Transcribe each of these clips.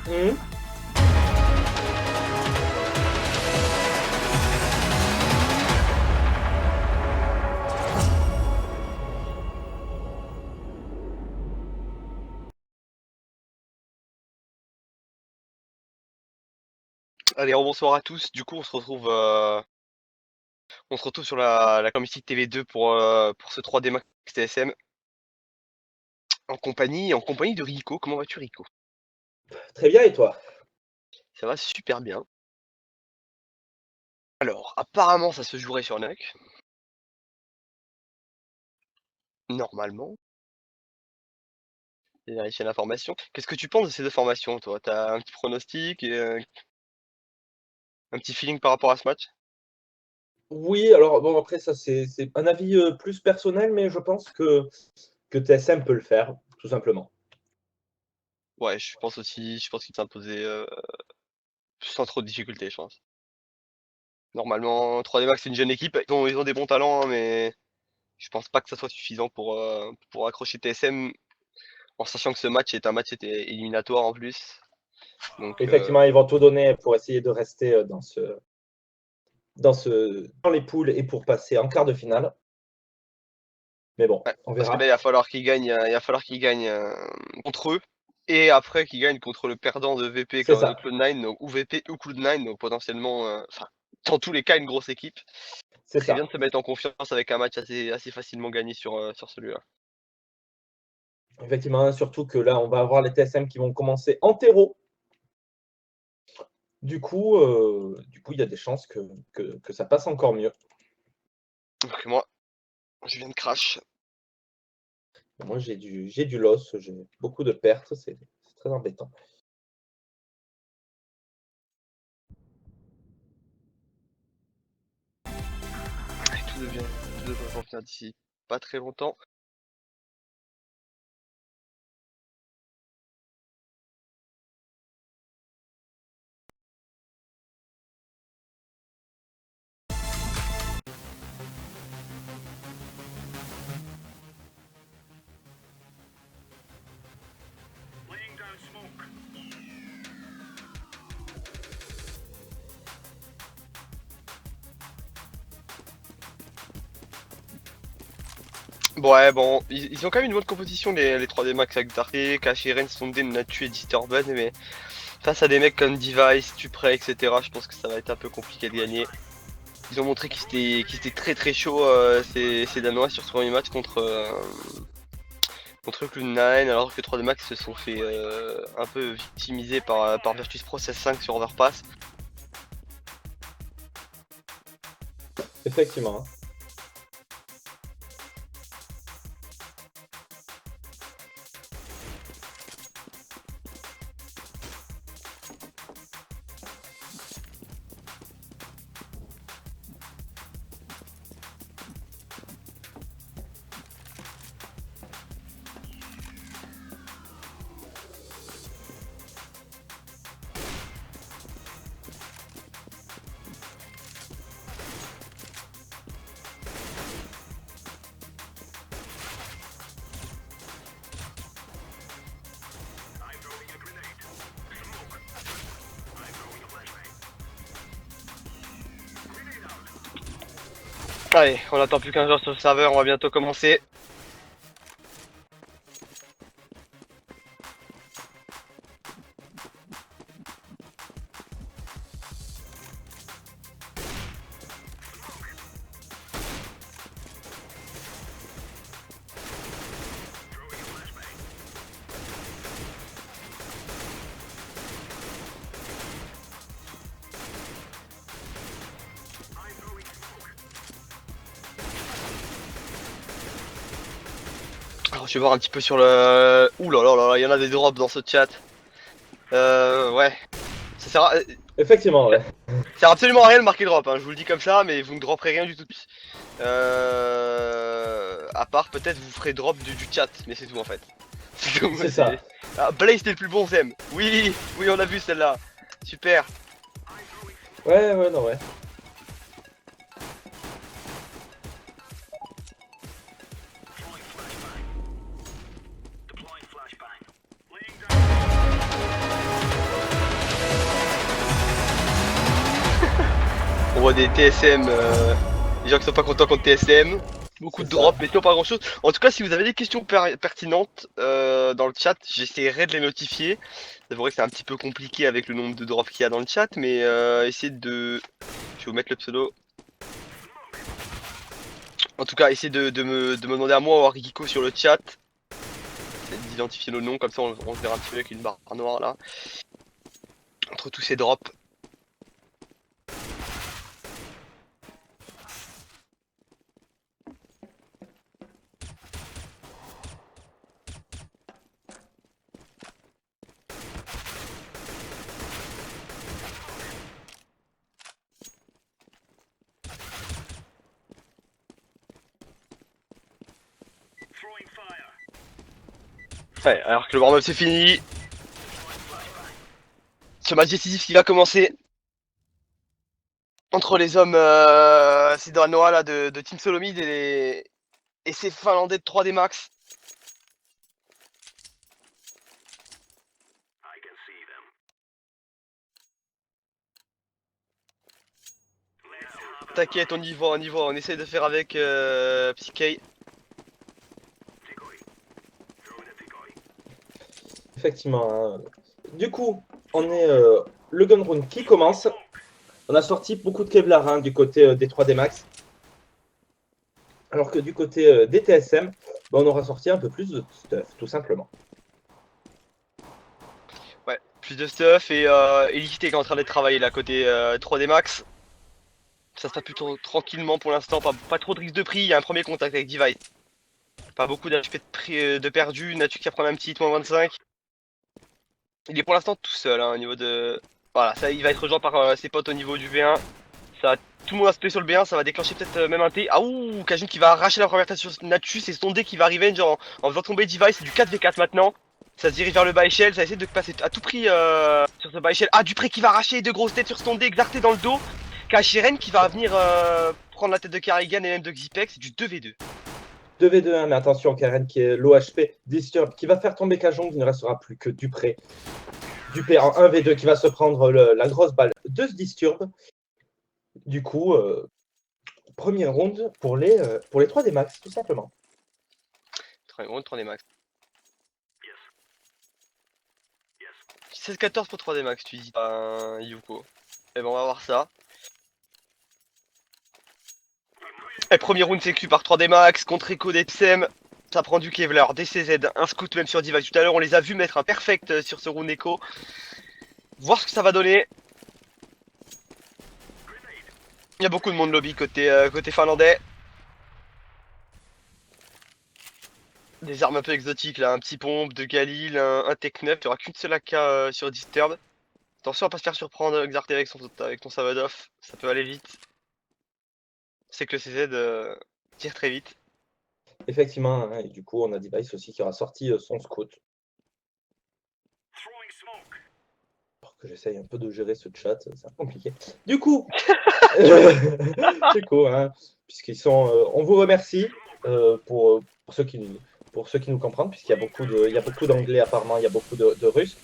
Mhm. Allez, bonsoir à tous. Du coup, on se retrouve sur la Community TV2 pour ce 3D Max TSM en compagnie de Rico. Comment vas-tu, Rico? Très bien, et toi? Ça va super bien. Alors, apparemment, ça se jouerait sur NUC, normalement. J'ai vérifié l'information. Qu'est-ce que tu penses de ces deux formations, toi? T'as un petit pronostic et un petit feeling par rapport à ce match? Oui, alors bon, après ça c'est un avis, plus personnel, mais je pense que TSM peut le faire, tout simplement. Ouais, je pense qu'il s'est imposé sans trop de difficultés, je pense. Normalement, 3D Max, c'est une jeune équipe. Ils ont des bons talents, hein, mais je pense pas que ça soit suffisant pour accrocher TSM. En sachant que ce match est un match éliminatoire en plus. Donc, Effectivement, ils vont tout donner pour essayer de rester, dans les poules et pour passer en quart de finale. Mais bon, ouais, on parce que là, verra. il va falloir qu'ils gagnent contre eux. Et après, qu'ils gagnent contre le perdant de VP C'est de ça, Cloud9, donc, ou VP ou Cloud9, donc potentiellement, enfin, dans tous les cas, une grosse équipe. c'est Très bien ça. de se mettre en confiance avec un match assez facilement gagné sur celui-là. Effectivement, surtout que là, on va avoir les TSM qui vont commencer en terreau. Du coup, il y a des chances que ça passe encore mieux. Donc moi, je viens de crash. Moi, j'ai du loss, j'ai beaucoup de pertes, c'est très embêtant. Et tout devrait revenir d'ici pas très longtemps. Ouais, bon, ils ont quand même une bonne composition, les 3D Max avec Darké, Kachiren, Sonden, Natu et Disturban, mais face à des mecs comme Device, Tupré, etc., je pense que ça va être un peu compliqué de gagner. Ils ont montré qu'ils étaient très très chauds, ces Danois, sur ce premier match contre Cloud9, alors que 3D Max se sont fait un peu victimiser par Virtus Pro 16.5 sur Overpass. Effectivement, hein. Allez, on attend plus qu'un joueur sur le serveur, on va bientôt commencer. Alors, je vais voir un petit peu sur le... Ouh là là là, il y en a des drops dans ce chat. Ouais. Ça sert, à... Effectivement, ça ouais. sert absolument à rien de marquer drop, hein. Je vous le dis comme ça, mais vous ne dropperez rien du tout. À part peut-être vous ferez drop du chat, mais c'est tout en fait. C'est tout, C'est ça. Ah, Blaze t'es le plus bon, Zem. Oui, oui, on a vu celle-là. Super. Ouais, ouais, non, ouais. voit des TSM, des gens qui sont pas contents contre TSM. Beaucoup de drops, mais sinon pas grand chose. En tout cas, si vous avez des questions pertinentes dans le chat, j'essaierai de les notifier. C'est vrai que c'est un petit peu compliqué avec le nombre de drops qu'il y a dans le chat, mais essayez de. Je vais vous mettre le pseudo. En tout cas, essayez de me demander à moi ou à Rikiko sur le chat. D'identifier nos noms, comme ça on se verra un petit peu avec une barre noire là. Entre tous ces drops. Ouais, alors que le warm-up c'est fini. Ce match décisif qui va commencer entre les hommes Noah là de Team Solomid et ces Finlandais de 3D Max. T'inquiète, on y va, on essaie de faire avec Psyche. Effectivement. Hein. Du coup, on est le gun round qui commence. On a sorti beaucoup de Kevlar hein, du côté des 3D Max. Alors que du côté des TSM, bah, on aura sorti un peu plus de stuff, tout simplement. Ouais, plus de stuff et Elite qui est en train d'être travaillé là côté 3D Max. Ça se passe plutôt tranquillement pour l'instant, pas trop de risque de prix, il y a un premier contact avec Device. Pas beaucoup d'HP de perdu, Natu qui prend un petit hit moins 25. Il est pour l'instant tout seul hein, au niveau de... Voilà, ça, il va être rejoint par ses potes au niveau du V1. Ça, tout le monde va se placer sur le B1, ça va déclencher peut-être même un T. Ah ouh, Kajun qui va arracher la première tête sur Natu, c'est son D qui va arriver en faisant tomber Device, c'est du 4v4 maintenant. Ça se dirige vers le bas échelle, ça essaie de passer à tout prix sur ce bas échelle. Ah, Dupré qui va arracher deux grosses têtes sur son D, Xarté dans le dos. Kachiren qui va venir prendre la tête de Carrigan et même de Xipek, c'est du 2v2. 2v2, hein, mais attention, Karen qui est l'OHP, Disturb, qui va faire tomber Kajong, il ne restera plus que Dupré. Dupré en 1v2 qui va se prendre la grosse balle de ce Disturb. Du coup, premier round pour les 3D Max, tout simplement. Très bon, 3D Max. 16-14 pour 3D Max, tu dis pas Yuko. Et ben on va voir ça. Et premier round sécu par 3D Max contre Echo d'Epsem. Ça prend du Kevlar, des CZ, un scout même sur Divac. Tout à l'heure on les a vus mettre un perfect sur ce round Echo. Voir ce que ça va donner. Il y a beaucoup de monde lobby côté finlandais. Des armes un peu exotiques là, un petit pompe, de Galil, un Tech 9. Il n'y aura qu'une seule AK sur Disturb. Attention à pas se faire surprendre Xarté avec ton Savadov, ça peut aller vite. C'est que le CZ tire très vite. Effectivement, hein, et du coup, on a Device aussi qui aura sorti son scout. Alors que j'essaye un peu de gérer ce chat, c'est un peu compliqué. Du coup, hein, puisqu'ils sont, on vous remercie pour ceux qui nous comprennent, puisqu'il y a beaucoup d'anglais apparemment, il y a beaucoup de russes.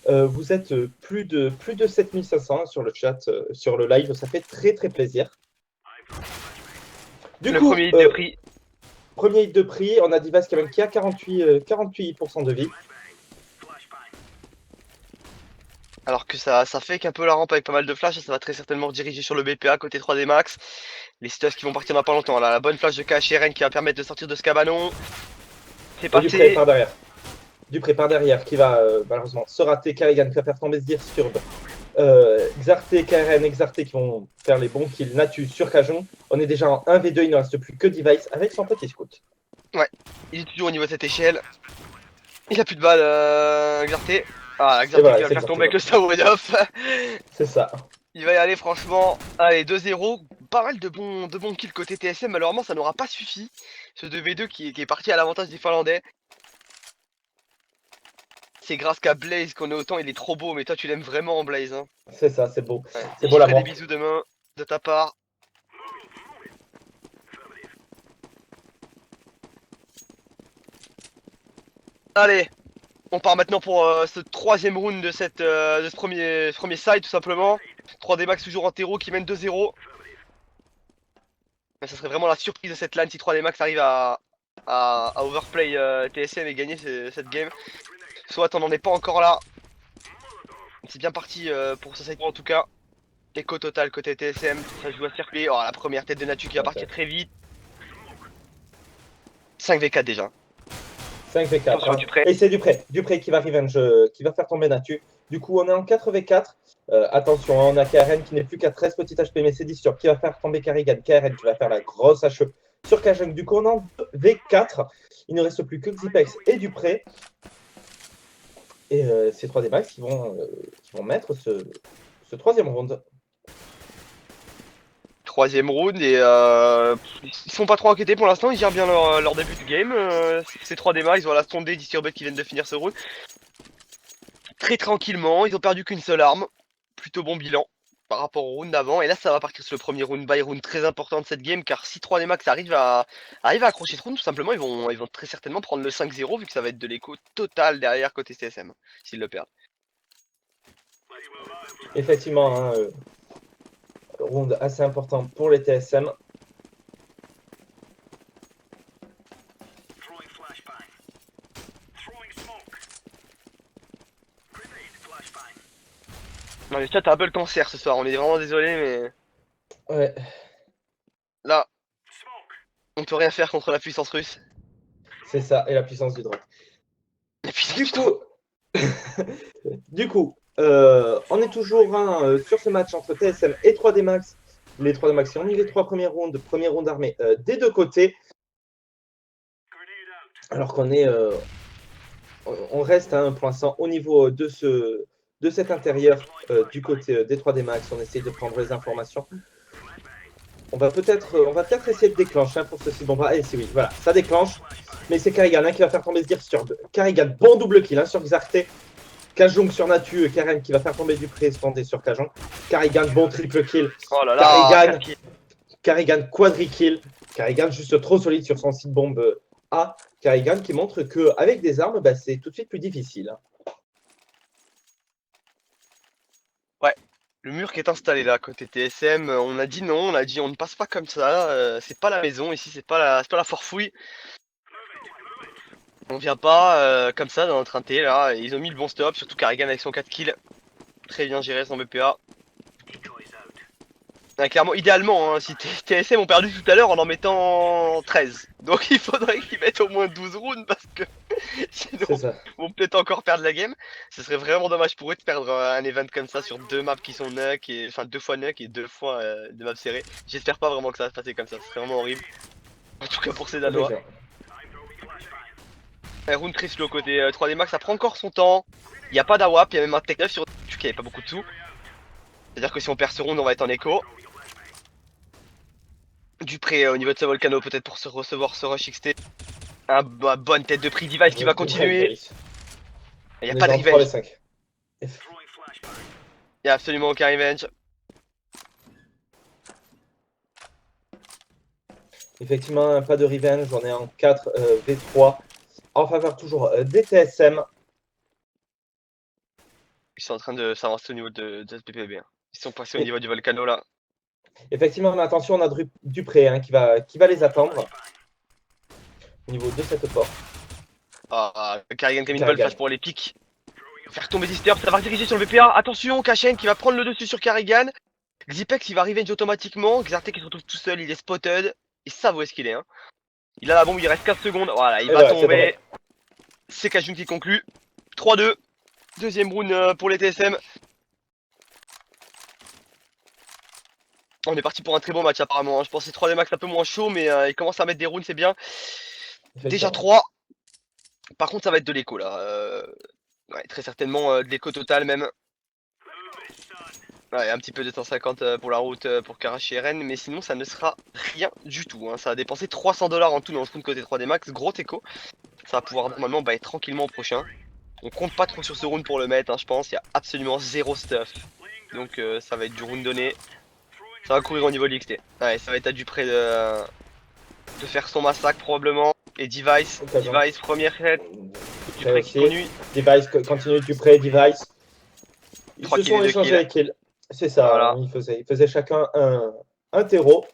Vous êtes plus de 7500 sur le chat, sur le live, ça fait très très plaisir. Du coup, premier hit de prix. Premier hit de prix, on a Device quand même qui a 48% de vie. Alors que ça fake un peu la rampe avec pas mal de flash, ça va très certainement rediriger sur le BPA côté 3D Max. Les stuffs qui vont partir dans pas longtemps. Là, la bonne flash de KHRN qui va permettre de sortir de ce cabanon. C'est parti. Dupré par derrière qui va malheureusement se rater. Carrigan qui va faire tomber ce Disturb. Xarté, KRN, Xarté qui vont faire les bons kills. Natu sur Cajon. On est déjà en 1v2, il ne reste plus que Device avec son petit scout. Ouais, il est toujours au niveau de cette échelle. Il a plus de balles, Xarté. Ah, Xarté qui va le faire tomber avec le Sawadov. C'est ça. Il va y aller franchement. Allez, 2-0. Pas mal de bons kills côté TSM. Malheureusement, ça n'aura pas suffi. Ce 2v2 qui est parti à l'avantage des Finlandais. C'est grâce qu'à Blaze qu'on est autant, il est trop beau, mais toi tu l'aimes vraiment Blaze. Hein. C'est ça, c'est beau. Ouais. C'est beau la mort. Des bisous demain de ta part. Allez, on part maintenant pour ce troisième round de ce premier side tout simplement. 3D Max toujours en terreau qui mène 2-0. Mais ça serait vraiment la surprise de cette LAN si 3D Max arrive à overplay TSM et gagner cette game. Soit on n'en est pas encore là. C'est bien parti pour ce segment en tout cas. Écho total côté TSM, ça joue à circuler. Oh, la première tête de Natu qui va partir très vite. 5v4 déjà. 5v4. Attention, Dupré. Et c'est Dupré qui va revenge, qui va faire tomber Natu. Du coup, on est en 4v4. Attention, on a KRN qui n'est plus qu'à 13 petits HP, mais c'est Disturb qui va faire tomber Karrigan. KRN qui va faire la grosse HE sur Kajunk. Du coup, on est en V4. Il ne reste plus que Xipex et Dupré. Et c'est 3D Max qui vont mettre ce troisième round. Troisième round et ils sont pas trop inquiétés pour l'instant, ils gèrent bien leur début de game. C'est 3D Max, ils ont la sondée Disturbed qui viennent de finir ce round. Très tranquillement, ils ont perdu qu'une seule arme. Plutôt bon bilan par rapport au round d'avant. Et là ça va partir sur le premier round by round très important de cette game, car si 3D Max arrive à accrocher ce round, tout simplement ils vont très certainement prendre le 5-0 vu que ça va être de l'écho total derrière côté CSM s'ils le perdent. Effectivement, hein, round assez important pour les TSM. Non mais ça t'as un peu le cancer ce soir, on est vraiment désolé mais... Ouais. Là, on peut rien faire contre la puissance russe. C'est ça, et la puissance du drone. La puissance Du du drone. coup, on est toujours sur ce match entre TSM et 3D Max. Les 3D Max qui ont mis les 3 premiers rounds armés des deux côtés. Alors qu'on est, on reste à 1.100 au niveau de cet intérieur du côté des 3D Max. On essaye de prendre les informations. On va peut-être essayer de déclencher pour ceci. Bon, allez, c'est oui, voilà, ça déclenche. Mais c'est Karrigan qui va faire tomber ce Disturb. Karrigan, bon double kill sur Xarte. Kajong sur Natu, Karen qui va faire tomber Dupré, standé sur Kajong. Karrigan, bon triple kill. Oh là là, Karrigan, quadri-kill. Karrigan juste trop solide sur son site bombe A. Karrigan qui montre qu'avec des armes, bah, c'est tout de suite plus difficile. Ouais, le mur qui est installé là côté TSM, on a dit non, on a dit on ne passe pas comme ça, c'est pas la maison ici, c'est pas la forfouille. On vient pas comme ça dans notre inté là, et ils ont mis le bon stop, surtout Karrigan avec son 4 kills. Très bien géré son BPA. Ah, clairement, idéalement, hein, si TSM ont perdu tout à l'heure en mettant 13. Donc il faudrait qu'ils mettent au moins 12 rounds parce que sinon ils vont peut-être encore perdre la game. Ce serait vraiment dommage pour eux de perdre un event comme ça sur deux maps qui sont nuck, et enfin 2 fois nuck et 2 fois de maps serrées. J'espère pas vraiment que ça va se passer comme ça, ce serait vraiment horrible. En tout cas pour ces Danois. Un round très slow côté 3D Max, ça prend encore son temps. Il n'y a pas d'AWAP, il y a même un tech 9 sur qui avait pas beaucoup de sous. C'est-à-dire que si on perd ce round, on va être en écho. Dupré au niveau de ce volcano, peut-être pour se recevoir ce rush XT. Bonne tête de prix, Device qui va continuer. Il n'y a pas de revenge. Il n'y a absolument aucun revenge. Effectivement, pas de revenge, on est en 4 V3 en faveur toujours des TSM. Ils sont en train de s'avancer au niveau de ce PPB. Hein. Ils sont passés au niveau du volcano là. Effectivement, mais attention, on a Dupré hein, qui va les attendre au niveau de cette porte. Ah, Karrigan qui a mis une bonne flash pour les pics. Faire tomber Disturb, ça va rediriger sur le VPA. Attention, Kachen qui va prendre le dessus sur Karrigan. Xipex il va revenge automatiquement. Xarte qui se retrouve tout seul, il est spotted. Ils savent où est-ce qu'il est. Hein. Il a la bombe, il reste 15 secondes. Voilà, il va tomber. C'est Kajun qui conclut. 3-2. Deuxième round pour les TSM. On est parti pour un très bon match apparemment. Hein. Je pensais 3D Max un peu moins chaud, mais il commence à mettre des rounds, c'est bien. Déjà 3. Par contre, ça va être de l'écho là. Ouais, très certainement de l'écho total même. Ouais, un petit peu de 150 pour la route pour Karachi et Rennes, mais sinon ça ne sera rien du tout. Hein. Ça a dépensé 300 $ en tout dans ce round côté 3D Max. Gros écho. Ça va pouvoir normalement être tranquillement au prochain. On compte pas trop sur ce round pour le mettre, hein, je pense. Il y a absolument zéro stuff. Donc ça va être du round donné. Ça va courir au niveau de l'XT. Ouais, ça va être à Dupré de faire son massacre probablement. Et Device, première set. Dupré qui continue. Device continue, Dupré, Device. Ils se sont échangés les kills. C'est ça, voilà. Ils faisaient chacun un terreau.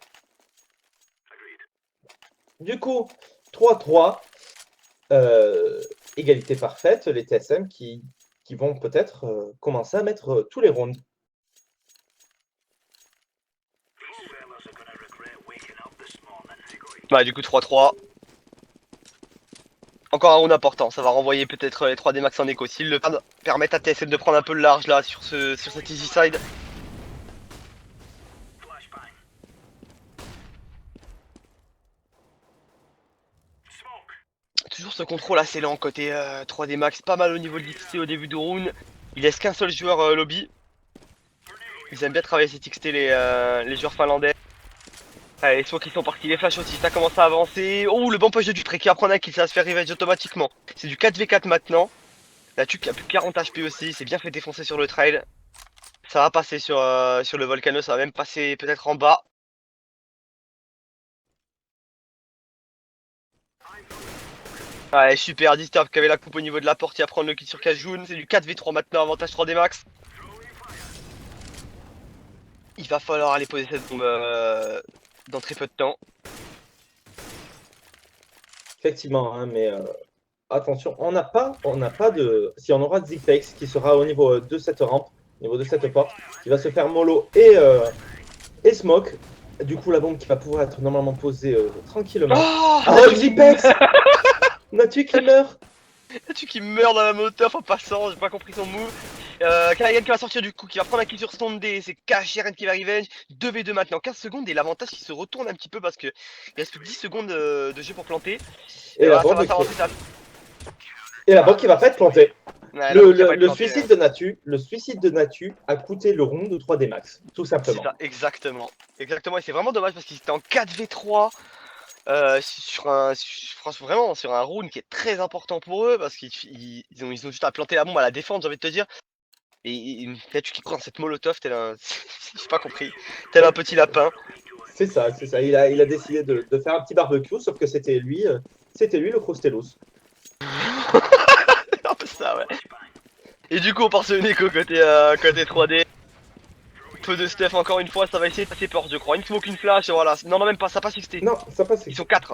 Du coup, 3-3. Égalité parfaite, les TSM qui vont peut-être commencer à mettre tous les rounds. Bah du coup 3-3. Encore un round important, ça va renvoyer peut-être les 3D max en écho. S'ils le permettent à TSM de prendre un peu le large là sur cette easy side. Toujours ce contrôle assez lent côté 3D max, pas mal au niveau de l'XT au début du round. Il laisse qu'un seul joueur lobby. Ils aiment bien travailler cette XT les joueurs finlandais. Allez, soit qu'ils sont partis, les flash aussi, ça commence à avancer. Oh, le bon push de Dupré qui va prendre un kill, ça va se faire revenge automatiquement. C'est du 4v4 maintenant. La tuque a plus que 40 HP aussi, c'est bien fait défoncer sur le trail. Ça va passer sur le volcano, ça va même passer peut-être en bas. Ouais, super, Disturb qui avait la coupe au niveau de la porte, il va prendre le kill sur Kajun. C'est du 4v3 maintenant, avantage 3D max. Il va falloir aller poser cette bombe dans très peu de temps. Effectivement, hein, mais attention, on n'a pas de. Si on aura Zigfax qui sera au niveau de cette rampe, au niveau de cette porte, qui va se faire mollo et smoke. Du coup, la bombe qui va pouvoir être normalement posée tranquillement. Oh, Oh, Zipex Natu qui meurt. Tu qui meurt dans la moteur en passant, j'ai pas compris son move. Karagan qui va sortir du coup, qui va prendre un kill sur Stone D, c'est KHRN qui va revenge. 2v2 maintenant, 15 secondes et l'avantage qui se retourne un petit peu parce que il reste plus que 10 secondes de jeu pour planter. Et la bombe qui va pas être plantée. Ouais, le suicide de Natu a coûté le round de 3D max, tout simplement. C'est ça, exactement. Exactement, et c'est vraiment dommage parce qu'ils étaient en 4v3. Vraiment sur un round qui est très important pour eux parce qu'ils ont juste à planter la bombe à la défense, j'ai envie de te dire. Et Natu qui prend cette molotov, tel un. J'ai pas compris. Tel un petit lapin. C'est ça, c'est ça. Il a décidé de faire un petit barbecue, sauf que c'était lui le Crostellos. Un peu ça, ouais. Et du coup, on part sur une écho côté 3D. Feu de Steph encore une fois, ça va essayer de passer porte, je crois. Une smoke, une flash, et voilà. Non, même pas, ça passe XT. Non, ça passe. Ils sont 4.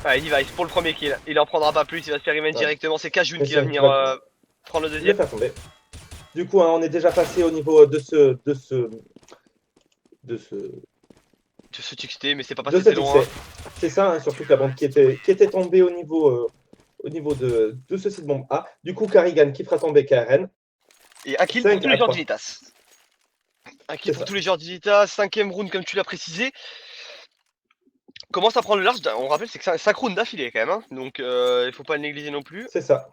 Ouais, Device pour le premier kill. Il en prendra pas plus, il va se faire revenge directement. C'est Kajun qui va venir prendre le deuxième. Tomber. Du coup, hein, on est déjà passé au niveau de ce XT, mais c'est pas passé très loin. C'est ça, hein, surtout que la bombe qui était tombée au niveau de ce site bombe A. Du coup, Karigan qui fera tomber KRN. Et un kill pour tous les joueurs d'Ilitas. Un kill pour tous les joueurs d'Ilitas. 5ème round, comme tu l'as précisé. Commence à prendre le large. On rappelle, c'est que 5 rounds d'affilée quand même. Hein. Donc, il faut pas le négliger non plus. C'est ça.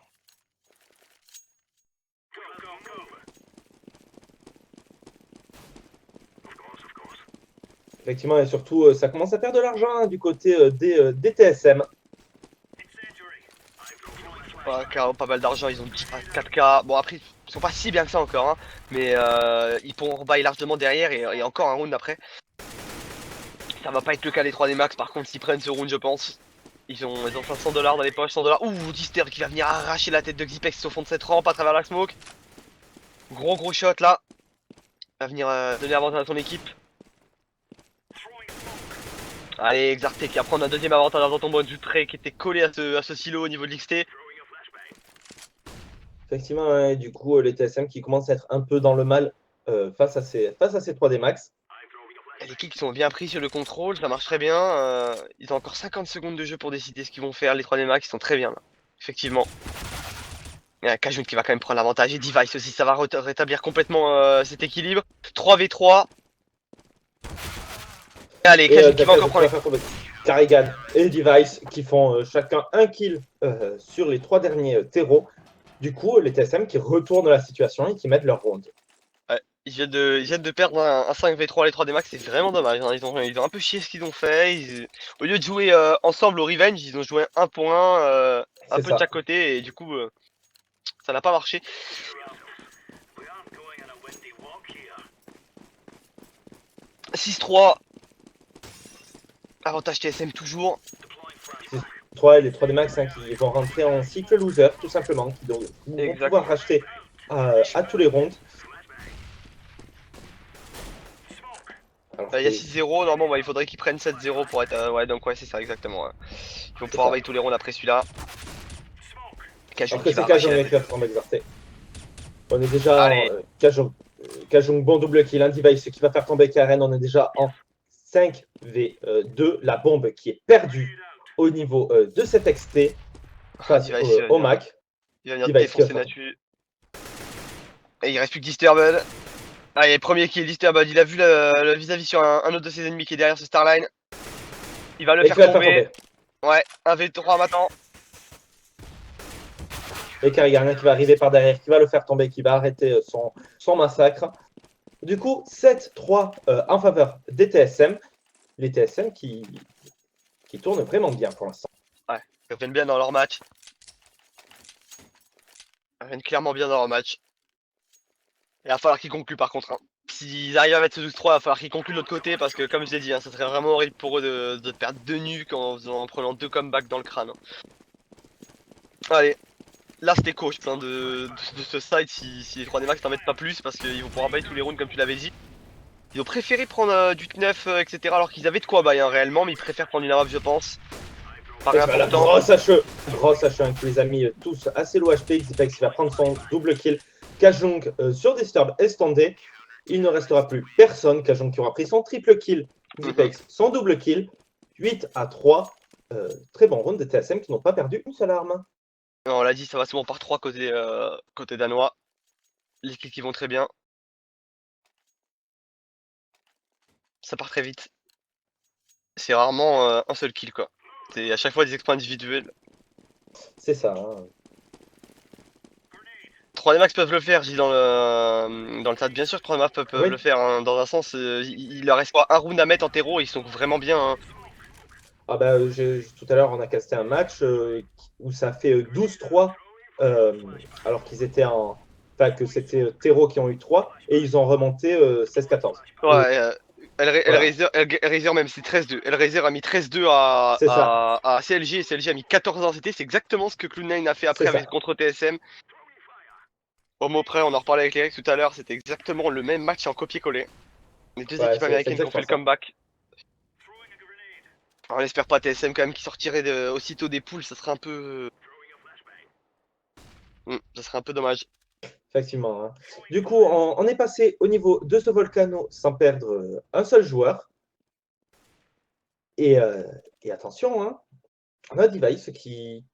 Effectivement, et surtout, ça commence à perdre de l'argent hein, du côté des TSM. Pas mal d'argent, ils ont 4K. Bon, après, ils sont pas si bien que ça encore, hein, mais ils pourront rebuy largement derrière et encore un round après. Ça va pas être le cas des 3D Max, par contre, s'ils prennent ce round, je pense. Ils ont $500 dans les poches, $100. Ouh, Dister qui va venir arracher la tête de Xipex au fond de cette rampe à travers la smoke. Gros shot là. Va venir donner avantage à son équipe. Allez, Xarte qui va prendre un deuxième avantage dans ton bon du trait qui était collé à ce silo au niveau de l'XT. Effectivement, ouais, du coup, les TSM qui commencent à être un peu dans le mal face à ces 3D Max. Les kicks sont bien pris sur le contrôle, ça marche très bien. Ils ont encore 50 secondes de jeu pour décider ce qu'ils vont faire. Les 3D Max, ils sont très bien là. Effectivement. Il y a Kajun qui va quand même prendre l'avantage et Device aussi, ça va rétablir complètement cet équilibre. 3v3. Allez, Kajun qui va encore prendre. Karigan et Device qui font chacun un kill sur les 3 derniers terreaux. Du coup, les TSM qui retournent la situation et qui mettent leur round. Ouais, ils viennent de perdre un 5v3 les 3D Max, c'est vraiment dommage. Hein. Ils ont un peu chié ce qu'ils ont fait. Au lieu de jouer ensemble au Revenge, ils ont joué 1 pour 1, un peu de chaque côté et du coup, ça n'a pas marché. « 6-3 ». Avantage TSM toujours. 3 et les 3D Max hein, qui vont rentrer en cycle loser tout simplement, qui vont pouvoir racheter à tous les rounds. Alors Il y a que- 6-0, normalement il faudrait qu'ils prennent 7-0 pour être... ouais, donc ouais, c'est ça exactement. Ouais. Ils vont pouvoir ça. envahir tous les rounds après celui-là. Kajun Alors que qui va c'est arracher Kajong la qui va tête. se prendre exercer. On est déjà en Allez, Kajong, bon double kill, un device qui va faire tomber Karen. On est déjà en 5v2. La bombe qui est perdue au niveau de cet XT face Device au Mac. il va venir Device qui va défoncer faire tomber. Natu. Et il reste plus que Disturbed. Allez, premier qui est Disturbed, il a vu le vis-à-vis sur un autre de ses ennemis qui est derrière ce Starline. Il va le Et qui faire va le faire tomber. tomber. Ouais, 1v3 maintenant. Et Karigarien qui va arriver par derrière, qui va le faire tomber, qui va arrêter son massacre. Du coup, 7-3 en faveur des TSM. Les TSM qui tournent vraiment bien pour l'instant. Ouais, ils reviennent bien dans leur match. Ils reviennent clairement bien dans leur match. Il va falloir qu'ils concluent par contre. Hein. S'ils arrivent à mettre ce 12-3, il va falloir qu'ils concluent de l'autre côté parce que comme je l'ai dit, hein, ça serait vraiment horrible pour eux de perdre 2 nuques en prenant 2 comebacks dans le crâne. Hein. Allez, là c'était coach hein, de ce side si les 3D Max t'en mettent pas plus parce qu'ils vont pouvoir bailler tous les rounds comme tu l'avais dit. Ils ont préféré prendre du Knef, etc. alors qu'ils avaient de quoi bailler hein, réellement, mais ils préfèrent prendre une AWP je pense. Pareil La important. grosse HE hein, qui les a mis tous assez low HP. Xipex qui va prendre son double kill. Kajong sur Disturb est standé. Il ne restera plus personne. Kajong qui aura pris son triple kill. Xipex son double kill. 8-3. Très bon round des TSM qui n'ont pas perdu une seule arme. Non, on l'a dit, ça va souvent par 3 côté danois. Les kills qui vont très bien. Ça part très vite. C'est rarement un seul kill quoi. C'est à chaque fois des exploits individuels. C'est ça. Hein. 3D Max peuvent le faire, je dis dans le chat. Bien sûr que 3D Max peuvent Oui. le faire. Hein. Dans un sens, il leur reste quoi un round à mettre en terreau, ils sont vraiment bien. Hein. Ah bah, tout à l'heure, on a casté un match où ça fait 12-3, alors qu'ils étaient en. Enfin, que c'était Terreau qui ont eu 3, et ils ont remonté 16-14. Ouais, Voilà, Hellraiser même c'est 13-2. Hellraiser a mis 13-2 à, c'est ça, à CLG et CLG a mis 14 dans CT. C'est exactement ce que Cloud9 a fait après c'est ça. contre TSM. Au mot près, on en reparlait avec Eric tout à l'heure, c'était exactement le même match en copier-coller. Les deux Ouais, équipes c'est américaines qui ont fait exactement le ça. comeback. Alors, on espère pas TSM quand même qui sortirait aussitôt des poules, ça serait un peu. Ça serait un peu dommage. Effectivement. Hein. Du coup, on est passé au niveau de ce volcano sans perdre un seul joueur. Et, attention, hein, on a Device qui,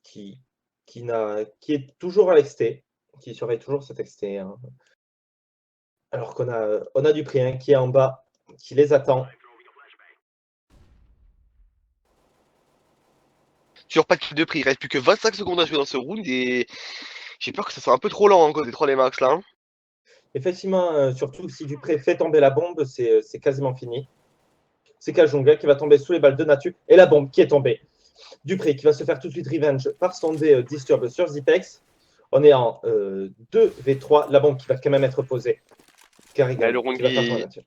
qui est toujours à l'exté, qui surveille toujours cet XT. Hein. Alors on a du prix hein, qui est en bas, qui les attend. Toujours pas de kill de prix, il reste plus que 25 secondes à jouer dans ce round et j'ai peur que ça soit un peu trop lent hein, côté 3D Max là. Hein. Effectivement, surtout si Dupré fait tomber la bombe, c'est quasiment fini. C'est Kajunga qui va tomber sous les balles de Natu et la bombe qui est tombée. Dupré qui va se faire tout de suite revenge par son dé Disturb sur Zipex. On est en 2v3, la bombe qui va quand même être posée. Carrigan Le round qui va faire tomber qui. Natu.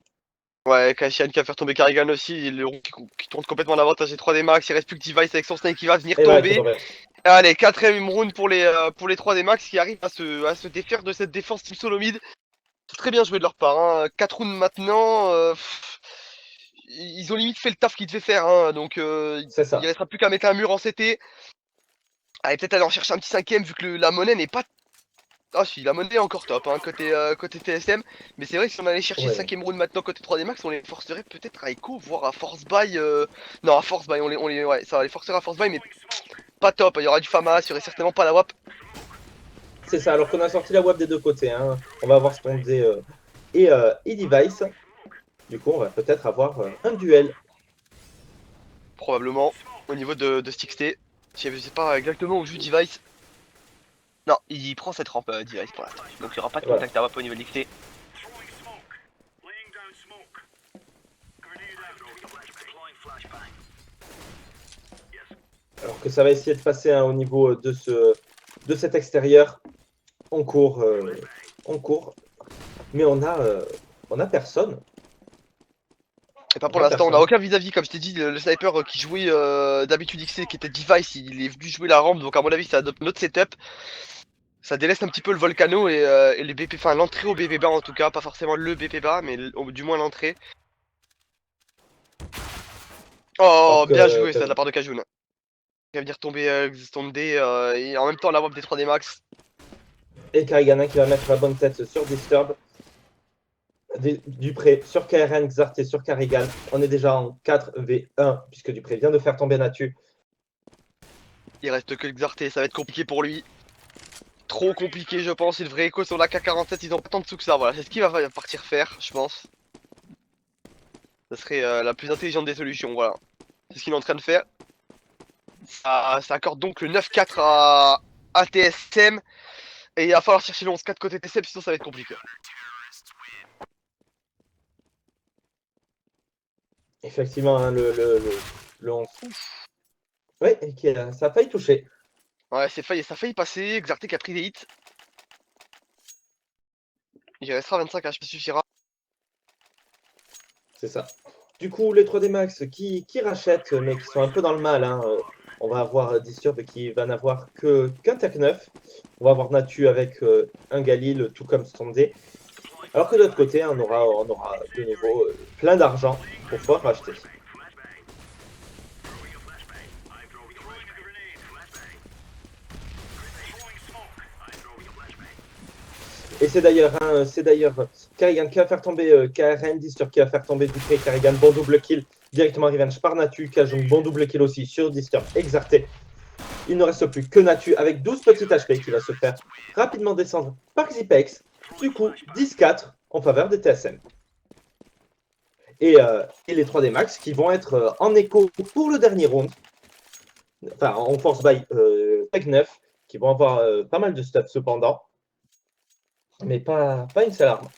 Ouais, Kashian qui va faire tomber Carrigan aussi, le round qui tourne complètement l'avantage des 3D Max, il reste plus que Device avec son snake qui va venir Et voilà, il faut tomber. tomber. Allez, quatrième round pour les 3D Max qui arrivent à se défaire de cette défense Team Solomid. C'est très bien joué de leur part. Hein. 4 rounds maintenant. Ils ont limite fait le taf qu'ils devaient faire. Hein. Donc C'est il ça. restera plus qu'à mettre un mur en CT. Allez, peut-être aller en chercher un petit cinquième vu que la monnaie n'est pas. Ah si, la monnaie est encore top hein, côté TSM. Mais c'est vrai que si on allait chercher le Ouais. cinquième round maintenant côté 3D Max, on les forcerait peut-être à Echo, voire à Force Buy. Non, à Force Buy, ouais, ça va les forcer à Force Buy, mais pas top. Il y aura du FAMAS, il y aurait certainement pas la WAP. C'est ça, alors qu'on a sorti la web des deux côtés. Hein. On va avoir Spondé et Device. Du coup, on va peut-être avoir un duel. Probablement au niveau de Stick-T. Je sais pas exactement où joue Device. Non, il prend cette rampe Device pour l'instant. Donc il n'y aura pas de contact à WAP au niveau de l'XT. Alors que ça va essayer de passer hein, au niveau de cet extérieur. On court, mais on a personne. Et pas pour l'instant, on n'a aucun vis-à-vis, comme je t'ai dit, le sniper qui jouait d'habitude XC qui était Device, il est venu jouer la rampe, donc à mon avis ça adopte notre setup. Ça délaisse un petit peu le Volcano et les BP, enfin l'entrée au BP bas en tout cas, pas forcément le BP bas, mais du moins l'entrée. Oh, Alors bien joué que ça de la part de Kajun. Il va venir tomber Xstomd et en même temps la WAP des 3D Max. et Karigana qui va mettre la bonne tête sur Disturb. Dupré sur KRN, Xarté sur Karigan. On est déjà en 4v1 puisque Dupré vient de faire tomber Natu. Il reste que Xarté, ça va être compliqué pour lui. Trop compliqué je pense, il devrait écho sur la K47, ils ont pas tant de sous que ça, voilà, c'est ce qu'il va partir faire, je pense. Ça serait la plus intelligente des solutions, voilà. C'est ce qu'il est en train de faire. Ça accorde donc le 9-4 à TSM. Et il va falloir chercher le 11-4 côté TSM, sinon ça va être compliqué. Effectivement, hein, le 11. Oui, ça a failli toucher. Ouais, ça a failli passer, Xarté qui a pris des hits. Il restera 25 HP suffira. C'est ça. Du coup, les 3D Max qui rachètent, mais qui sont un peu dans le mal. Hein. On va avoir Disturb qui va n'avoir qu'un Tech 9. On va avoir Natu avec un Galil, tout comme Stondé. Alors que de l'autre côté, on aura de nouveau plein d'argent pour pouvoir racheter. Et c'est d'ailleurs Karrigan qui va faire tomber KRN, Disturb qui va faire tomber Dupré, Karrigan, bon double kill, directement revenge par Natu, Kajong, bon double kill aussi sur Disturb, Exarté. Il ne reste plus que Natu avec 12 petits HP qui va se faire rapidement descendre par Xipex. Du coup, 10-4 en faveur des TSM. Et les 3D Max qui vont être en écho pour le dernier round. Enfin, en force by Tech 9, qui vont avoir pas mal de stuff cependant. Mais pas une seule arme.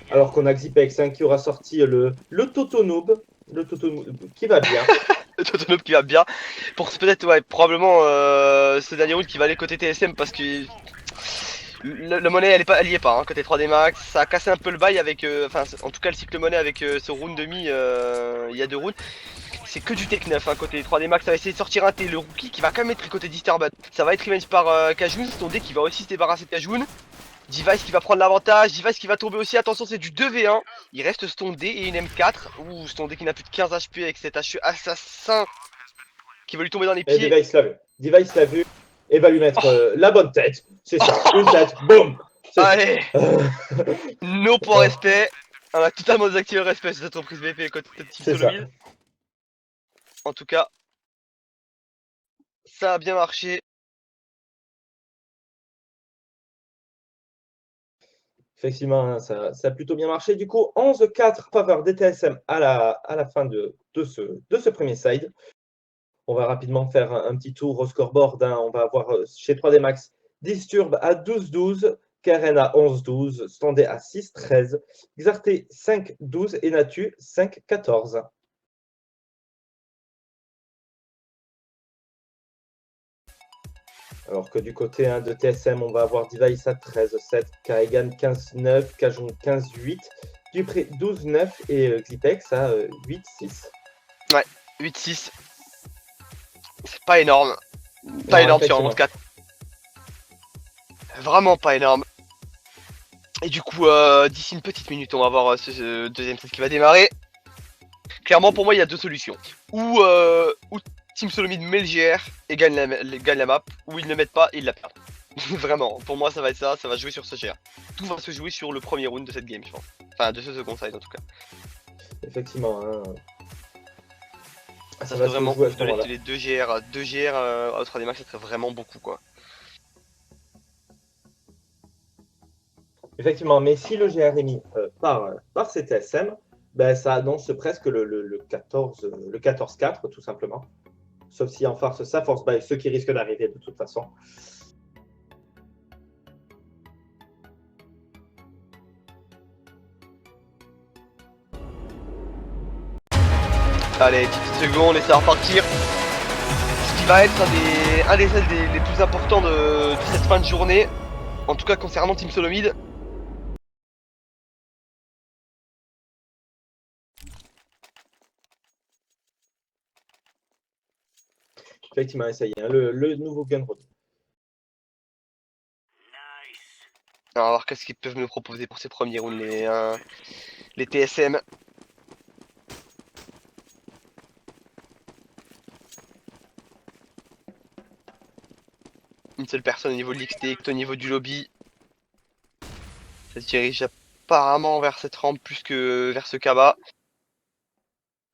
Alors qu'on a Xipex hein, qui aura sorti le Toto Noob. Le Toto Noob qui va bien. Le Totonop qui va bien. Pour peut-être, ouais, probablement ce dernier round qui va aller côté TSM parce que la monnaie elle y est pas, hein, côté 3D Max. Ça a cassé un peu le bail avec. Enfin, en tout cas, le cycle monnaie avec ce round demi, il y a 2 rounds. C'est que du tech 9 hein, côté 3D Max. Ça va essayer de sortir un T, le rookie qui va quand même être côté Disturbed. Ça va être revenge par Kajun, Stondé qui va aussi se débarrasser de Kajun. Device qui va prendre l'avantage, Device qui va tomber aussi, attention c'est du 2v1. Il reste Stondé et une M4. Ouh, Stondé qui n'a plus de 15 HP avec cet HE assassin qui va lui tomber dans les Et pieds. Device l'a vu. Device l'a vu et va lui mettre la bonne tête. C'est ça, une tête, boum. Allez, no pour respect. On a totalement désactivé le respect sur cette reprise BP côté Team C'est ça. Solomid. En tout cas, ça a bien marché. Effectivement, hein, ça a plutôt bien marché. Du coup, 11-4 en faveur des TSM à la fin de ce premier side. On va rapidement faire un petit tour au scoreboard. Hein. On va avoir chez 3D Max Disturb à 12-12, Karen à 11-12, Standé à 6-13, Xarté 5-12 et Natu 5-14. Alors que du côté hein, de TSM, on va avoir Device à 13-7, Karigan 15-9, Kajon 15-8, Dupré 12-9 et Xipex à 8-6. Ouais, 8-6. C'est pas énorme. Pas Non, énorme sur un effectivement. 11-4. Vraiment pas énorme. Et du coup, d'ici une petite minute, on va voir ce deuxième set qui va démarrer. Clairement, pour moi, il y a deux solutions. Ou Team Solomid met le GR et gagne la map, ou ils ne le mettent pas et ils la perdent. Vraiment, pour moi, ça va être ça va jouer sur ce GR. Tout va se jouer sur le premier round de cette game, je pense. Enfin, de ce second side en tout cas. Effectivement. Hein. Ça Ça serait va se vraiment jouer à cool ce de moment-là. les 2 GR, 2 GR au 3D Max, ça serait vraiment beaucoup quoi. Effectivement, mais si le GR est mis par CTSM, ben, ça annonce presque le 14-4 tout simplement. Sauf si en farce ça force by ceux qui risquent d'arriver de toute façon. Allez, 10 petites secondes et ça va repartir. Ce qui va être un des sets les plus importants de cette fin de journée. En tout cas concernant Team Solomid. Effectivement, ça y est, hein, le nouveau gun road. Alors, on va voir qu'est-ce qu'ils peuvent nous proposer pour ces premiers rounds, les TSM. Une seule personne au niveau de l'X-Take, au niveau du lobby. Ça se dirige apparemment vers cette rampe plus que vers ce cabas.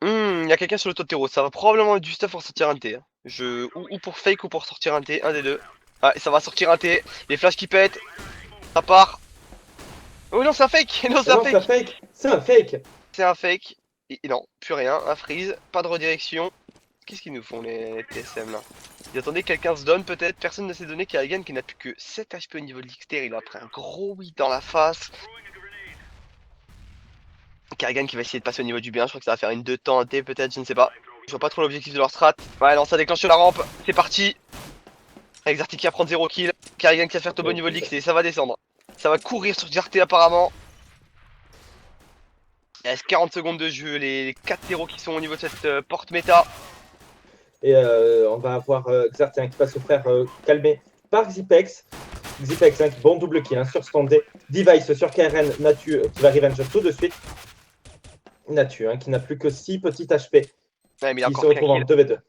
Il y a quelqu'un sur le Totero, ça va probablement être du stuff pour sortir un T. Hein. Ou pour fake ou pour sortir un T, un des deux. Ah, et ça va sortir un T, les flashs qui pètent, ça part. Oh non, c'est un fake. Non, c'est un fake. fake. C'est un fake. C'est un fake. Et non, plus rien, un freeze, pas de redirection. Qu'est-ce qu'ils nous font les TSM là? Ils attendaient que quelqu'un se donne peut-être, personne ne s'est donné. Kerrigan qui n'a plus que 7 HP au niveau de l'Xter, il a pris un gros 8 dans la face. Kerrigan qui va essayer de passer au niveau du bien, je crois que ça va faire une 2 temps, un T peut-être, je ne sais pas. Je vois pas trop l'objectif de leur strat. Ouais, non, ça déclenche sur la rampe, c'est parti. Avec Zarty qui va prendre 0 kill. Kerrigan qui va faire tomber au niveau de l'Xter, ça va descendre. Ça va courir sur Zarty apparemment. Il reste 40 secondes de jeu, les 4 héros qui sont au niveau de cette porte méta. Et on va avoir Xarte qui va se faire calmer par Xipex. Xipex, bon double kill sur Standé. Device sur KRN, Natu qui va revenge tout de suite. Natu qui n'a plus que 6 petits HP. Ouais, mais il a qui encore se retrouve en 2v2.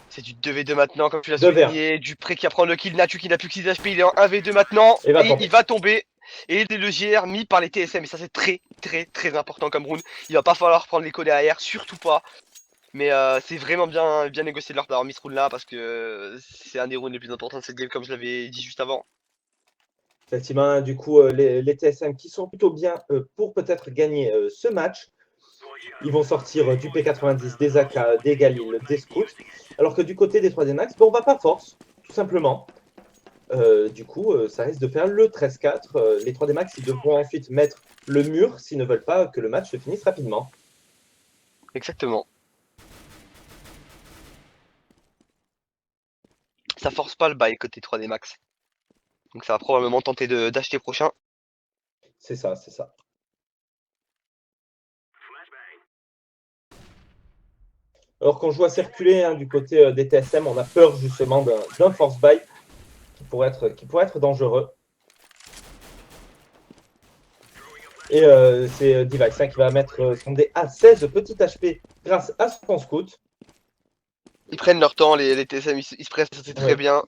C'est du 2v2 maintenant, comme tu l'as souligné. Dupré qui va prendre le kill. Natu qui n'a plus que 6 HP, il est en 1v2 maintenant. Et il va tomber. Et le GR mis par les TSM. Et ça, c'est très important comme round. Il va pas falloir prendre l'écho derrière, surtout pas. Mais c'est vraiment bien négocié de leur part d'avoir mis ce round là parce que c'est un des rounds les plus importants de cette game, comme je l'avais dit juste avant. Effectivement, du coup, les TSM qui sont plutôt bien pour peut-être gagner ce match. Ils vont sortir du P90, des AK, des Galil, des Scouts. Alors que du côté des 3D Max, on va pas force, tout simplement. Du coup, ça risque de faire le 13-4. Les 3D Max, ils devront ensuite mettre le mur s'ils ne veulent pas que le match se finisse rapidement. Exactement. Ça force pas le bail côté 3D Max. Donc ça va probablement tenter d'acheter prochain. C'est ça, c'est ça. Alors qu'on joue à circuler du côté des TSM, on a peur justement d'un force buy qui pourrait être dangereux. Et c'est Device qui va mettre son dé à 16 petits HP grâce à son scout. Ils prennent leur temps, les TSM, ils se pressent, c'est très bien.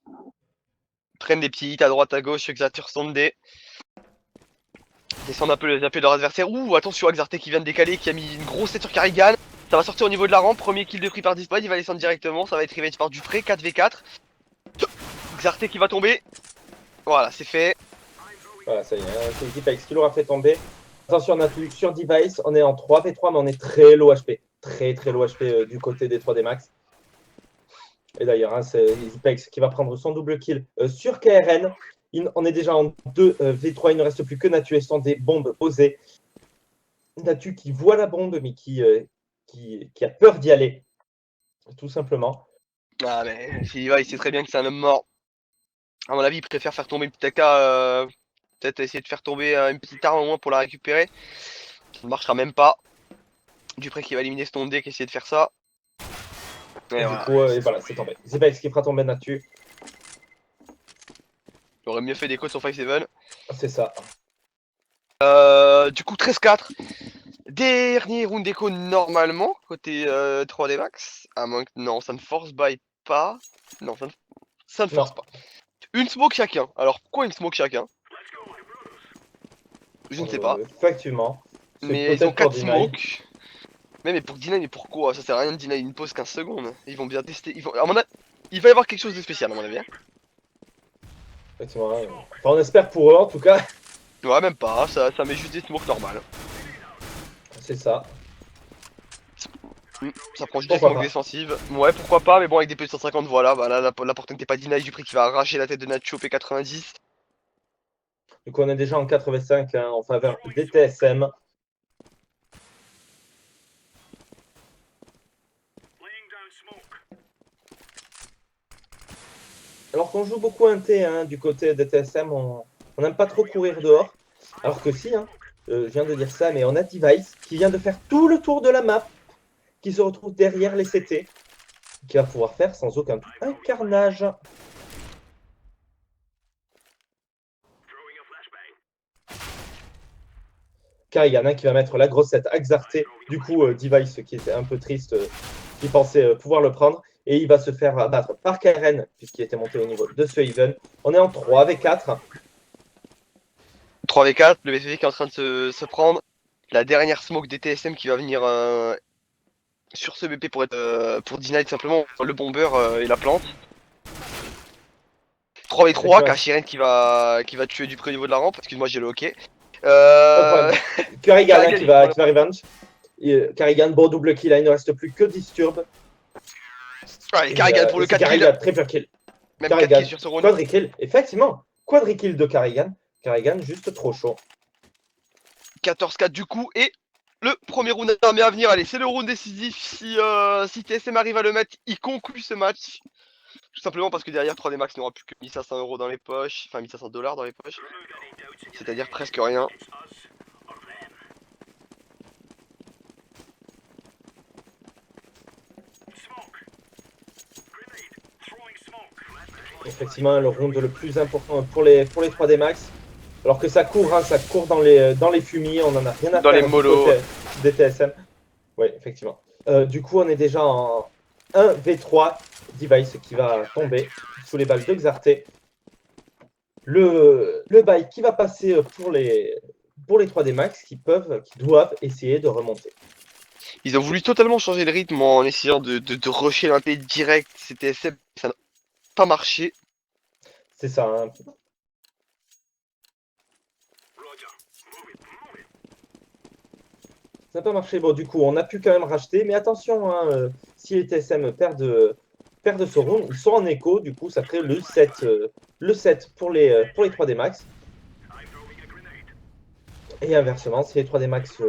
Ils prennent des petits hits à droite à gauche, Xature son dé. Descendent un peu les AP de leur adversaire. Ouh, attention, Xarte qui vient de décaler, qui a mis une grosse tête sur Kerrigan. Ça va sortir au niveau de la rampe, premier kill de prix par Dispad, il va descendre directement, ça va être revenge par Dupré, 4v4. Xarte qui va tomber. Voilà, c'est fait. Voilà, ça y est, c'est Xipex qui l'aura fait tomber. Attention, on a sur Device, on est en 3v3, mais on est très low HP. Très low HP du côté des 3D Max. Et d'ailleurs, c'est Xipex qui va prendre son double kill sur KRN. On est déjà en 2v3, il ne reste plus que Natu et sans des bombes posées. Natu qui voit la bombe, mais qui a peur d'y aller, tout simplement. Ah mais il sait très bien que c'est un homme mort. À mon avis, il préfère faire tomber une petite AK, peut-être essayer de faire tomber une petite arme au moins pour la récupérer. Ça ne marchera même pas. Dupré qui va éliminer son deck, essayer de faire ça. Et du coup, voilà, c'est tombé. Xipex qui fera tomber Natu. Il aurait mieux fait des codes sur 5-7. C'est ça. Du coup, 13-4. Dernier round d'écho normalement, côté 3D Max. À moins que. Non, ça ne force by pas. Non, ça ne force pas. Une smoke chacun. Alors pourquoi une smoke chacun? Je ne sais pas. Effectivement. Mais ils ont 4 smokes. Mais pour deny, mais pourquoi? Ça sert à rien de deny une pause 15 secondes. Ils vont bien tester. Il va y avoir quelque chose de spécial à mon avis. Effectivement. Enfin, on espère pour eux en tout cas. Ouais, même pas. Ça met juste des smokes normales. C'est ça. Ça prend juste des smokes défensives. Ouais, pourquoi pas, mais bon, avec des P150, voilà. Bah, là, la porte n'était pas deny. Dupré qui va arracher la tête de Nacho P90. Du coup, on est déjà en 85 en faveur des TSM. Alors qu'on joue beaucoup un T du côté des TSM, on n'aime pas trop courir dehors. Alors que si, je viens de dire ça, mais on a Device qui vient de faire tout le tour de la map, qui se retrouve derrière les CT. qui va pouvoir faire sans aucun doute un carnage. Karrigan qui va mettre la grossette Axarté. Du coup, Device qui était un peu triste, qui pensait pouvoir le prendre. Et il va se faire abattre par Karen, puisqu'il était monté au niveau de ce Haven. On est en 3v4. 3v4, le VCV qui est en train de se prendre. La dernière smoke des TSM qui va venir sur ce BP pour deny tout simplement le bomber et la plante. 3v3, Kashiren qui va tuer du près au niveau de la rampe. Excuse-moi, j'ai le hockey. Karrigan qui va revenge. Karrigan, bon double kill, là, il ne reste plus que Disturb. Allez, Karrigan pour le 4 kill. Triple kill. Même 4 kills sur ce round. Quadrikill, effectivement. Quadrikill de Karrigan. Karrigan juste trop chaud. 14-4 du coup, et le premier round armé à venir. Allez, c'est le round décisif. Si TSM arrive à le mettre, il conclut ce match. Tout simplement parce que derrière 3D Max n'aura plus que 1500 € dans les poches, enfin 1500 $ dans les poches. C'est-à-dire presque rien. Effectivement, le round le plus important pour les 3D Max. Alors que ça court dans les fumiers, on en a rien à dans faire les molos des TSM. Oui, effectivement. Du coup, on est déjà en 1v3. Device qui va tomber sous les balles de Xarté. Le bail qui va passer pour les 3D Max qui doivent essayer de remonter. Ils ont voulu totalement changer le rythme en essayant de rusher l'intérêt direct. C'était TSM, ça n'a pas marché. C'est ça. Hein. Ça n'a pas marché. Bon, du coup, on a pu quand même racheter. Mais attention, hein, si les TSM perdent ce round, ils sont en écho. Du coup, ça crée le 7 pour les 3D Max. Et inversement, si les 3D Max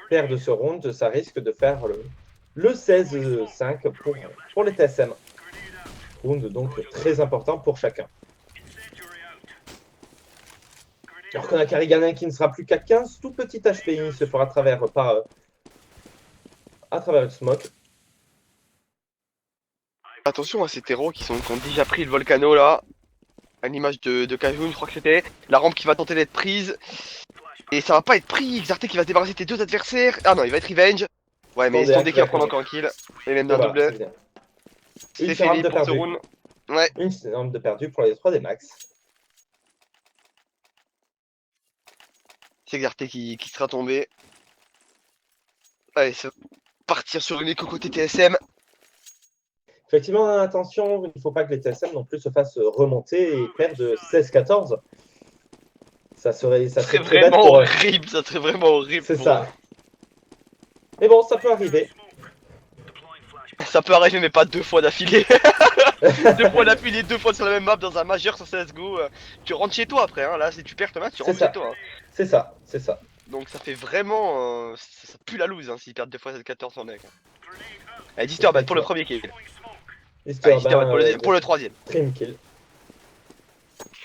perdent ce round, ça risque de faire le 16-5 pour les TSM. Round donc très important pour chacun. Alors qu'on a Karrigan qui ne sera plus qu'à 15, tout petit HPI se fera à travers le smoke. Attention à ces terreaux qui ont déjà pris le volcano là. À l'image de Kajun, je crois que c'était. La rampe qui va tenter d'être prise. Et ça va pas être pris. Xarté qui va se débarrasser de tes deux adversaires. Ah non, il va être revenge. Ouais, mais Stondé qui va prendre encore un kill. Et même d'un double. C'est fini pour ce round. Ouais. Une séance de perdu pour les 3D Max. C'est Xarté qui sera tombé. Allez, c'est partir sur une écho côté TSM. Effectivement, attention, il ne faut pas que les TSM non plus se fassent remonter et perdent 16-14. Ça serait vraiment horrible, ça serait vraiment horrible. C'est ça. Mais bon, ça peut arriver. Ça peut arriver, mais pas 2 fois d'affilée. 2 fois d'affilée, 2 fois sur la même map dans un majeur sur CSGO. Tu rentres chez toi après, hein. Là, si tu perds ton match, tu rentres chez toi. Hein. C'est ça, c'est ça. Donc ça fait vraiment. Ça pue la loose hein, s'ils perdent 2 fois 7-14 sur mec. Allez, Disturb pour le premier kill. Disturb pour le troisième. Trim kill.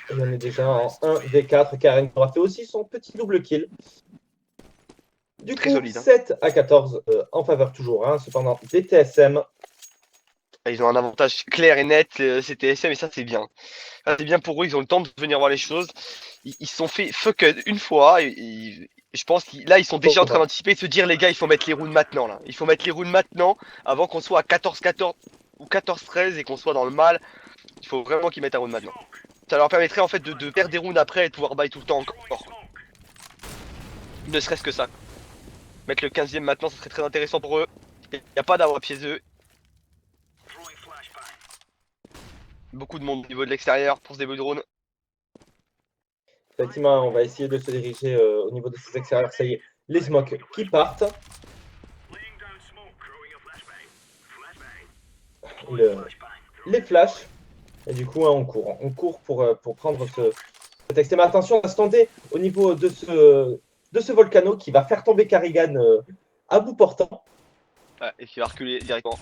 Et on est déjà en 1v4. Karen aura fait aussi son petit double kill. Du coup, solide, 7-14 en faveur toujours. Hein, cependant, des TSM. Ils ont un avantage clair et net, ces TSM, et ça c'est bien. C'est bien pour eux, ils ont le temps de venir voir les choses. Ils se sont fait fuck une fois. Et je pense que là, ils sont déjà en train d'anticiper et de se dire, les gars, il faut mettre les rounds maintenant. Là. Il faut mettre les rounds maintenant avant qu'on soit à 14-14 ou 14-13 et qu'on soit dans le mal. Il faut vraiment qu'ils mettent un round maintenant. Ça leur permettrait en fait de perdre des rounds après et de pouvoir buy tout le temps encore. Ne serait-ce que ça. Mettre le 15ème maintenant, ça serait très intéressant pour eux. Il n'y a pas d'avoir pieds eux. Beaucoup de monde au niveau de l'extérieur pour ce début de round. Effectivement, on va essayer de se diriger au niveau de ces extérieurs. Ça y est, les smokes qui partent. Les flashs. Et du coup, hein, on court pour prendre ce texte. Mais attention, à se tenter au niveau de ce volcano qui va faire tomber Karrigan à bout portant. Ouais, et qui va reculer directement.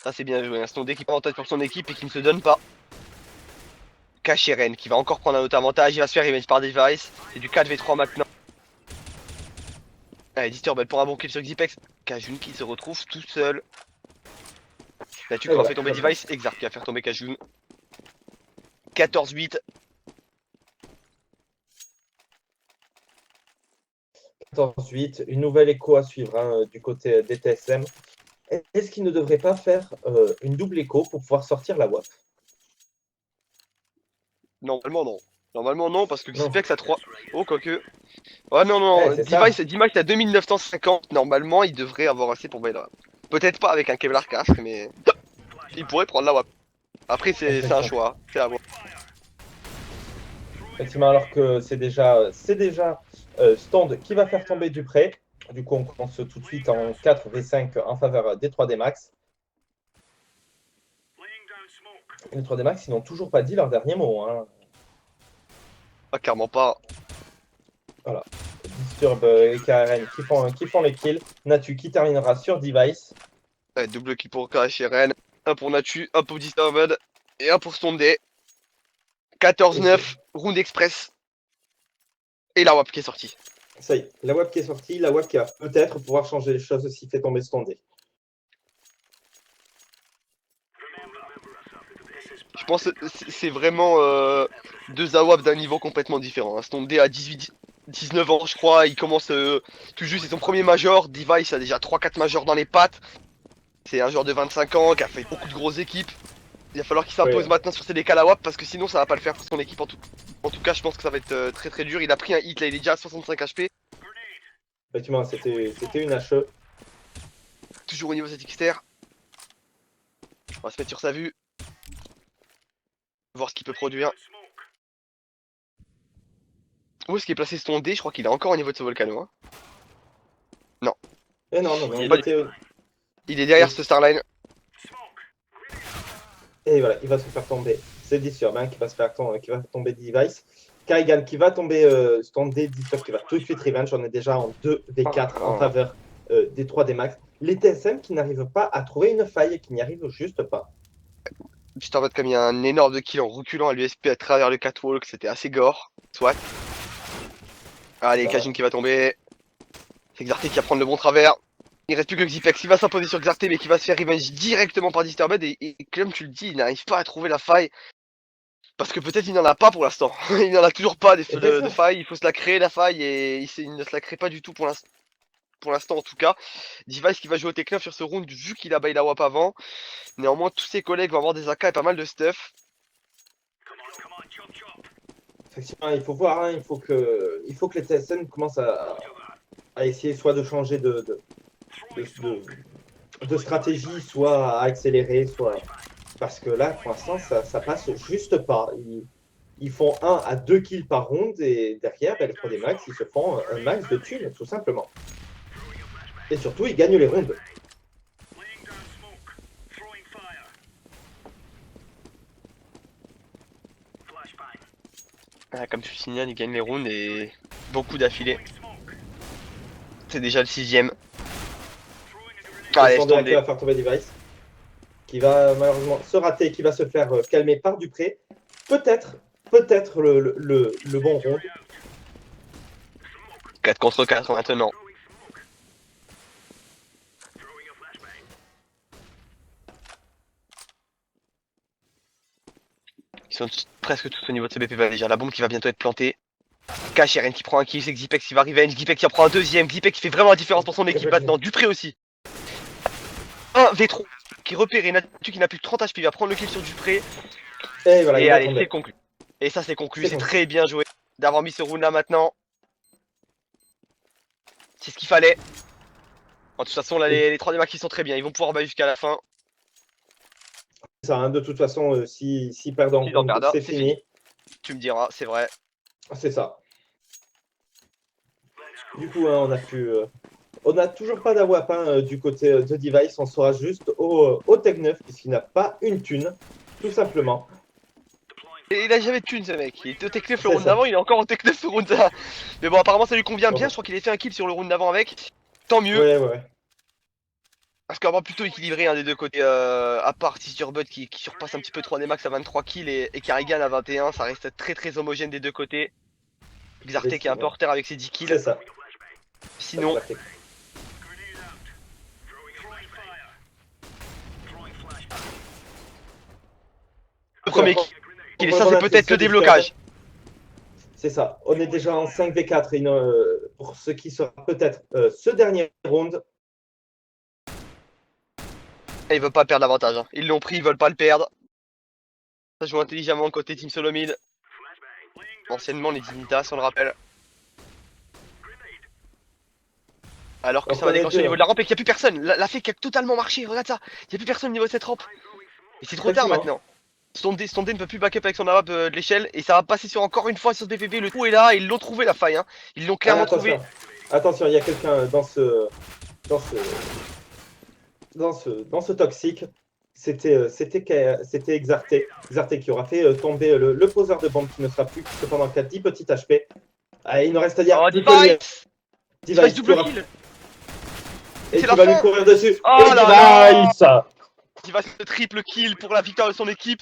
Ça c'est bien joué, un Stondé qui prend en tête pour son équipe et qui ne se donne pas. Kashiren qui va encore prendre un autre avantage, il va se faire revenge par Device. C'est du 4v3 maintenant. Allez, Disturb pour un bon kill sur Xipex. Kajun qui se retrouve tout seul. Natu Et qui aura voilà, fait tomber voilà. Device, Exarch qui va faire tomber Kajun. 14-8. 14-8, une nouvelle écho à suivre hein, du côté des TSM. Est-ce qu'il ne devrait pas faire une double écho pour pouvoir sortir la WAP? Normalement non. Normalement non parce que Non. Xipex a 3. Oh quoique. Ouais non Ouais, non, c'est ça. Device à 2950. Normalement il devrait avoir assez pour Baylor. Peut-être pas avec un Kevlar casque mais il pourrait prendre la WAP. Après c'est un choix, c'est à voir. Effectivement, alors que c'est déjà Stand qui va faire tomber Dupré. Du coup, on commence tout de suite en 4v5 en faveur des 3D Max. Les 3D Max, ils n'ont toujours pas dit leur dernier mot. Hein. Ah clairement pas. Voilà. Disturb et KRN qui font les kills. Natu qui terminera sur Device. Ouais, double kill pour KHRN. Un pour Natu, un pour Disturbed et un pour Stondé. 14-9, round express. Et la WAP qui est sortie. Ça y est, la WAP qui est sortie, la WAP qui va peut-être pouvoir changer les choses s'il fait tomber Standé. Je pense que c'est vraiment deux AWAP d'un niveau complètement différent. Hein. Stondé à 19 ans, je crois, il commence tout juste, c'est son premier major. Device a déjà 3-4 majors dans les pattes. C'est un joueur de 25 ans qui a fait beaucoup de grosses équipes. Il va falloir qu'il s'impose maintenant sur ses décals à WAP parce que sinon ça va pas le faire pour son équipe en tout. En tout cas, je pense que ça va être très très dur. Il a pris un hit, là il est déjà à 65 HP. Effectivement, c'était une HE. Toujours au niveau de cette XTR. On va se mettre sur sa vue. Voir ce qu'il peut produire. Où est-ce qu'il est placé son dé? Je crois qu'il est encore au niveau de ce volcano. Hein. Non. Et non, Il est derrière ce Starline. Et voilà, il va se faire tomber. C'est Disturb hein, qui va tomber Device. Kaigan qui va tomber Standé, Disturb qui va tout de suite revenge. On est déjà en 2v4 en faveur des 3D Max. Les TSM qui n'arrivent pas à trouver une faille et qui n'y arrivent juste pas. Disturbed comme il y a un énorme kill en reculant à l'USP à travers le catwalk. C'était assez gore. Soit. Allez, Kajin qui va tomber. C'est Xarté qui va prendre le bon travers. Il reste plus que Xipex qui va s'imposer sur Xarté mais qui va se faire revenge directement par Disturbed et comme tu le dis, il n'arrive pas à trouver la faille. Parce que peut-être il n'en a pas pour l'instant. Il n'en a toujours pas de faille, il faut se la créer la faille et il ne se la crée pas du tout pour l'instant. Pour l'instant en tout cas. Device qui va jouer au Tech 9 sur ce round vu qu'il a bail la WAP avant. Néanmoins tous ses collègues vont avoir des AK et pas mal de stuff. Effectivement, il faut voir, hein, il faut que les TSM commencent à essayer soit de changer de stratégie, soit à accélérer, soit. Parce que là, pour l'instant, ça passe juste pas. Ils font 1 à 2 kills par round et derrière, les 3D Max, ils se font un max de thunes, tout simplement. Et surtout, ils gagnent les rounds. Ah, comme tu le signales, il gagne les rounds et beaucoup d'affilée. C'est déjà le 6ème. Allez, qui va faire tomber Device. Qui va malheureusement se rater, qui va se faire calmer par Dupré. Peut-être le bon round. 4 contre 4 maintenant. Ils sont presque tous au niveau de ce BP déjà. La bombe qui va bientôt être plantée. KHRN qui prend un kill, c'est Xipex qui va arriver. Xipex qui en prend un deuxième. Xipex qui fait vraiment la différence pour son équipe maintenant. Dupré aussi. 1v3 qui est repéré. Natu qui n'a plus que 30 HP. Il va prendre le kill sur Dupré. Et voilà, et allez, c'est conclu. Et ça, c'est conclu. C'est très bien joué d'avoir mis ce round là maintenant. C'est ce qu'il fallait. De toute façon, là, les 3D Max qui sont très bien. Ils vont pouvoir battre jusqu'à la fin. Ça, hein, de toute façon, si perdent en round, c'est fini. Tu me diras, c'est vrai. C'est ça. Du coup, hein, on n'a toujours pas d'AWAP hein, du côté de Device. On sera juste au Tech 9 puisqu'il n'a pas une thune, tout simplement. Et il a jamais de thune ce mec. Il était au Tech 9 le round d'avant, il est encore au Tech 9 ce round là. Mais bon, apparemment ça lui convient bien. Je crois qu'il a fait un kill sur le round d'avant avec. Tant mieux. Ouais. Parce qu'on va plutôt équilibrer un des deux côtés. À part Disturb qui surpasse un petit peu 3D Max à 23 kills et Carrigan à 21. Ça reste très très homogène des deux côtés. Xarté qui est un peu en retard avec ses 10 kills. C'est ça. Le premier kill. Et ça, c'est Voilà, peut-être ce le Disturb. déblocage. C'est ça. On est déjà en 5v4. Et pour ce qui sera peut-être ce dernier round. Et ils veulent pas perdre l'avantage. Hein. Ils l'ont pris, ils veulent pas le perdre. Ça joue intelligemment côté Team Solomid. Anciennement les Dignitas, on le rappelle. Alors que Donc ça va on est déclencher au deux. niveau de la rampe et qu'il n'y a plus personne. La fake a totalement marché, regarde ça. Il n'y a plus personne au niveau de cette rampe. Et c'est trop tard Effectivement. maintenant. Stondé ne peut plus backup avec son AWP de l'échelle. Et ça va passer sur encore une fois sur ce BVB. Le trou est là, ils l'ont trouvé la faille. Hein. Ils l'ont clairement trouvé. Attention, il y a quelqu'un dans ce toxique. C'était Exarté. Exarté qui aura fait tomber le poseur de bombe qui ne sera plus que cependant qu'à 10 petits HP. Ah, il ne reste à dire Oh, plus que lui. Device double kill. Et c'est qui la va fin. lui courir dessus. Oh et là là. Device Device triple kill pour la victoire de son équipe.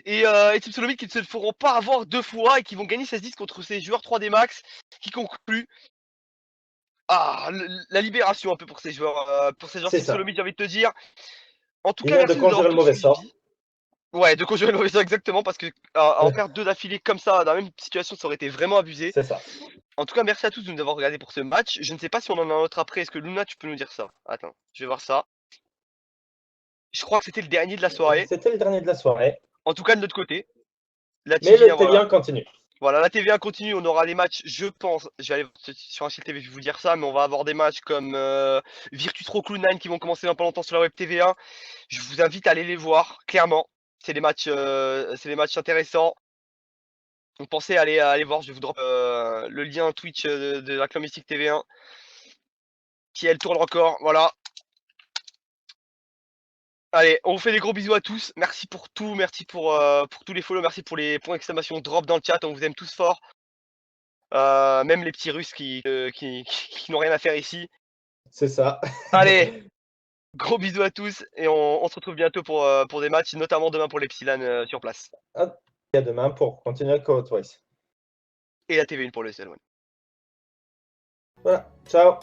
Et Team Solomid qui ne se feront pas avoir 2 fois et qui vont gagner 16-10 contre ces joueurs 3D max qui concluent. Ah, la libération un peu pour ces joueurs Team Solomid, j'ai envie de te dire. En tout cas, vient de merci de nous conjurer avoir le tous mauvais sort. suivis. Ouais, de conjurer le mauvais sort, exactement, parce que à en perdre 2 d'affilée comme ça, dans la même situation, ça aurait été vraiment abusé. C'est ça. En tout cas, merci à tous de nous avoir regardé pour ce match. Je ne sais pas si on en a un autre après. Est-ce que Luna, tu peux nous dire ça? Attends, je vais voir ça. Je crois que c'était le dernier de la soirée. C'était le dernier de la soirée. En tout cas, de notre côté. La Mais le TVA, voilà. TV1 continue. Voilà, la TVA continue, on aura des matchs, je pense, je vais aller sur Achille TV vous dire ça, mais on va avoir des matchs comme Virtus Pro Cloud9 qui vont commencer dans pas longtemps sur la web TVA. Je vous invite à aller les voir, clairement. C'est des matchs intéressants. Donc pensez à aller voir, je vais vous drop le lien Twitch de la Clan Mystique TV1 qui elle tourne encore, voilà. Allez, on vous fait des gros bisous à tous. Merci pour tout, merci pour tous les follow, merci pour les points d'exclamation drop dans le chat, on vous aime tous fort. Même les petits Russes qui n'ont rien à faire ici. C'est ça. Allez, gros bisous à tous et on se retrouve bientôt pour des matchs, notamment demain pour les Psylan sur place. Et à demain pour continuer avec Code Twice. Et la TV1 pour le SL1. Voilà, ciao.